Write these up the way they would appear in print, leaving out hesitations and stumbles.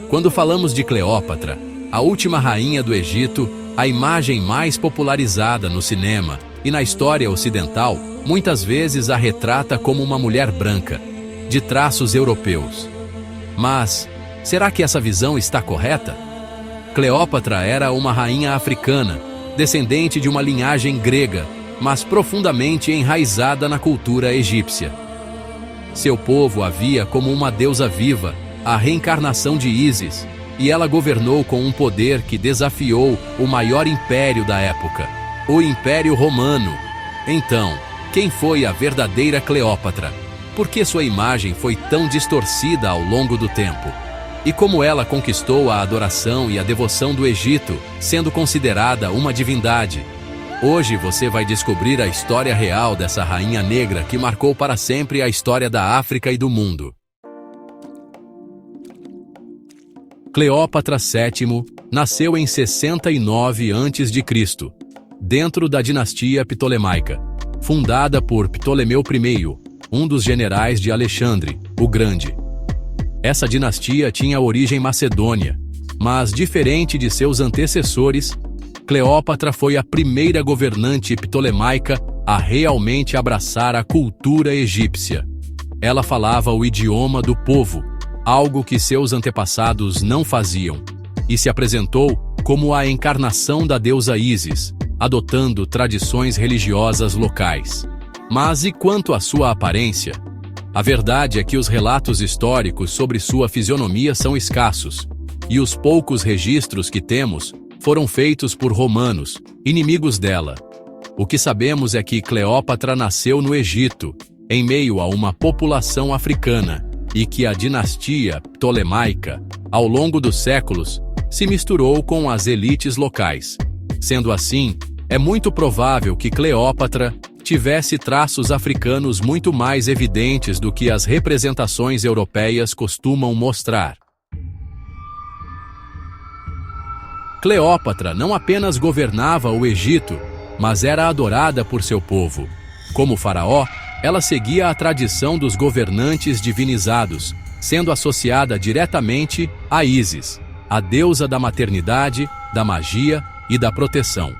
Quando falamos de Cleópatra, a última rainha do Egito, a imagem mais popularizada no cinema e na história ocidental, muitas vezes a retrata como uma mulher branca, de traços europeus. Mas, será que essa visão está correta? Cleópatra era uma rainha africana, descendente de uma linhagem grega, mas profundamente enraizada na cultura egípcia. Seu povo a via como uma deusa viva, a reencarnação de Ísis, e ela governou com um poder que desafiou o maior império da época, o Império Romano. Então, quem foi a verdadeira Cleópatra? Por que sua imagem foi tão distorcida ao longo do tempo? E como ela conquistou a adoração e a devoção do Egito, sendo considerada uma divindade? Hoje você vai descobrir a história real dessa rainha negra que marcou para sempre a história da África e do mundo. Cleópatra VII nasceu em 69 a.C., dentro da dinastia Ptolemaica, fundada por Ptolomeu I, um dos generais de Alexandre, o Grande. Essa dinastia tinha origem macedônia, mas, diferente de seus antecessores, Cleópatra foi a primeira governante ptolemaica a realmente abraçar a cultura egípcia. Ela falava o idioma do povo, algo que seus antepassados não faziam, e se apresentou como a encarnação da deusa Ísis, adotando tradições religiosas locais. Mas e quanto à sua aparência? A verdade é que os relatos históricos sobre sua fisionomia são escassos, e os poucos registros que temos foram feitos por romanos, inimigos dela. O que sabemos é que Cleópatra nasceu no Egito, em meio a uma população africana, e que a dinastia ptolemaica, ao longo dos séculos, se misturou com as elites locais. Sendo assim, é muito provável que Cleópatra tivesse traços africanos muito mais evidentes do que as representações europeias costumam mostrar. Cleópatra não apenas governava o Egito, mas era adorada por seu povo. Como faraó, ela seguia a tradição dos governantes divinizados, sendo associada diretamente a Ísis, a deusa da maternidade, da magia e da proteção.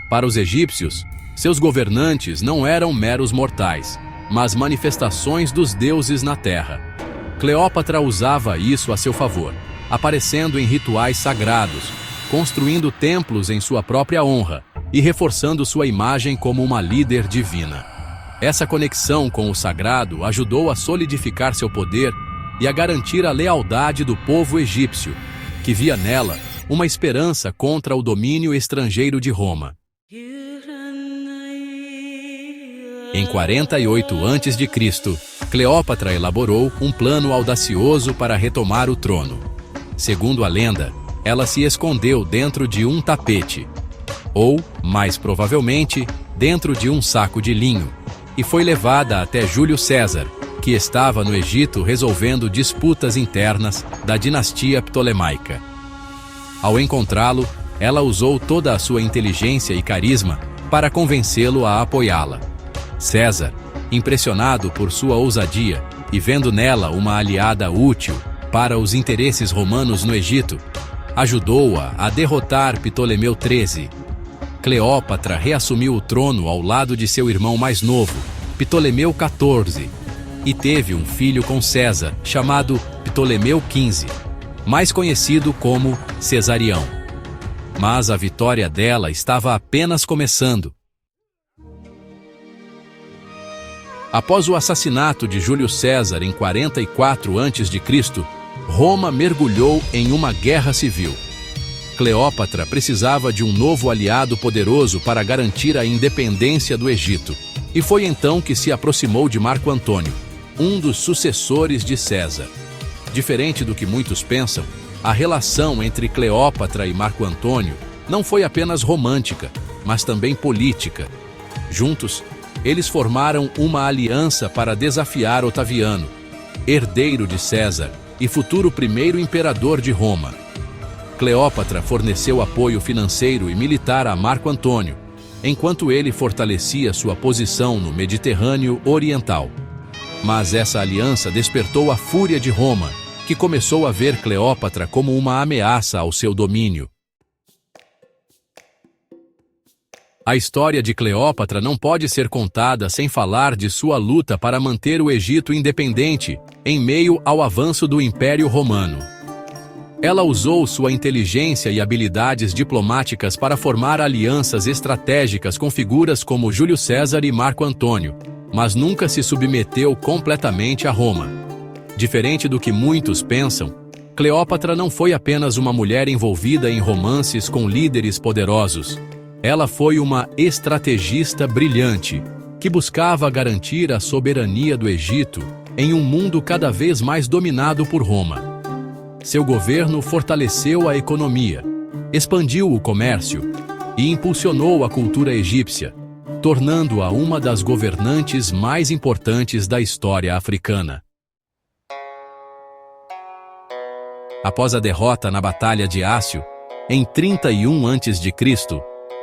Para os egípcios, seus governantes não eram meros mortais, mas manifestações dos deuses na terra. Cleópatra usava isso a seu favor, aparecendo em rituais sagrados, construindo templos em sua própria honra e reforçando sua imagem como uma líder divina. Essa conexão com o sagrado ajudou a solidificar seu poder e a garantir a lealdade do povo egípcio, que via nela uma esperança contra o domínio estrangeiro de Roma. Em 48 a.C., Cleópatra elaborou um plano audacioso para retomar o trono. Segundo a lenda, ela se escondeu dentro de um tapete, ou, mais provavelmente, dentro de um saco de linho, e foi levada até Júlio César, que estava no Egito resolvendo disputas internas da dinastia ptolemaica. Ao encontrá-lo, ela usou toda a sua inteligência e carisma para convencê-lo a apoiá-la. César, impressionado por sua ousadia e vendo nela uma aliada útil para os interesses romanos no Egito, ajudou-a a derrotar Ptolomeu XIII. Cleópatra reassumiu o trono ao lado de seu irmão mais novo, Ptolomeu XIV, e teve um filho com César, chamado Ptolomeu XV, mais conhecido como Cesarião. Mas a vitória dela estava apenas começando. Após o assassinato de Júlio César em 44 a.C., Roma mergulhou em uma guerra civil. Cleópatra precisava de um novo aliado poderoso para garantir a independência do Egito, e foi então que se aproximou de Marco Antônio, um dos sucessores de César. Diferente do que muitos pensam, a relação entre Cleópatra e Marco Antônio não foi apenas romântica, mas também política. Juntos, eles formaram uma aliança para desafiar Otaviano, herdeiro de César e futuro primeiro imperador de Roma. Cleópatra forneceu apoio financeiro e militar a Marco Antônio, enquanto ele fortalecia sua posição no Mediterrâneo Oriental. Mas essa aliança despertou a fúria de Roma, que começou a ver Cleópatra como uma ameaça ao seu domínio. A história de Cleópatra não pode ser contada sem falar de sua luta para manter o Egito independente, em meio ao avanço do Império Romano. Ela usou sua inteligência e habilidades diplomáticas para formar alianças estratégicas com figuras como Júlio César e Marco Antônio, mas nunca se submeteu completamente a Roma. Diferente do que muitos pensam, Cleópatra não foi apenas uma mulher envolvida em romances com líderes poderosos. Ela foi uma estrategista brilhante, que buscava garantir a soberania do Egito em um mundo cada vez mais dominado por Roma. Seu governo fortaleceu a economia, expandiu o comércio e impulsionou a cultura egípcia, tornando-a uma das governantes mais importantes da história africana. Após a derrota na Batalha de Ácio, em 31 a.C.,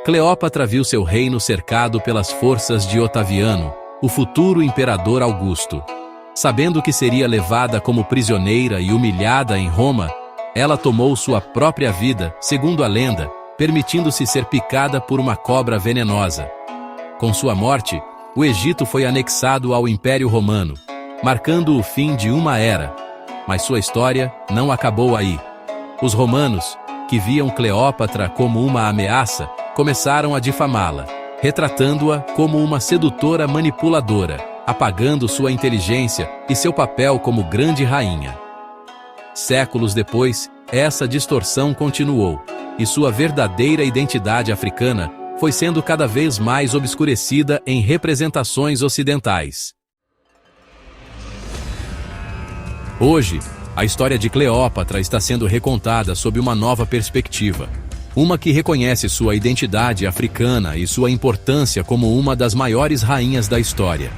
Cleópatra viu seu reino cercado pelas forças de Otaviano, o futuro imperador Augusto. Sabendo que seria levada como prisioneira e humilhada em Roma, ela tomou sua própria vida, segundo a lenda, permitindo-se ser picada por uma cobra venenosa. Com sua morte, o Egito foi anexado ao Império Romano, marcando o fim de uma era. Mas sua história não acabou aí. Os romanos, que viam Cleópatra como uma ameaça, começaram a difamá-la, retratando-a como uma sedutora manipuladora, apagando sua inteligência e seu papel como grande rainha. Séculos depois, essa distorção continuou, e sua verdadeira identidade africana foi sendo cada vez mais obscurecida em representações ocidentais. Hoje, a história de Cleópatra está sendo recontada sob uma nova perspectiva. Uma que reconhece sua identidade africana e sua importância como uma das maiores rainhas da história.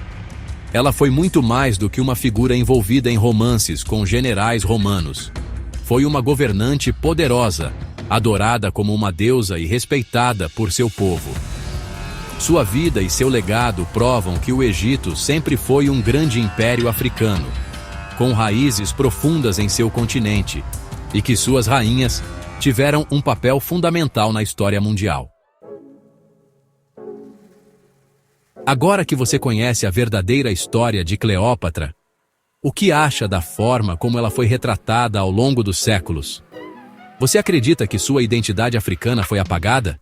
Ela foi muito mais do que uma figura envolvida em romances com generais romanos. Foi uma governante poderosa, adorada como uma deusa e respeitada por seu povo. Sua vida e seu legado provam que o Egito sempre foi um grande império africano, com raízes profundas em seu continente, e que suas rainhas tiveram um papel fundamental na história mundial. Agora que você conhece a verdadeira história de Cleópatra, o que acha da forma como ela foi retratada ao longo dos séculos? Você acredita que sua identidade africana foi apagada?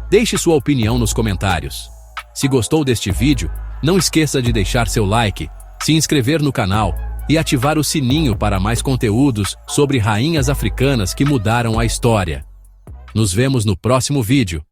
Deixe sua opinião nos comentários. Se gostou deste vídeo, não esqueça de deixar seu like, se inscrever no canal e ativar o sininho para mais conteúdos sobre rainhas africanas que mudaram a história. Nos vemos no próximo vídeo.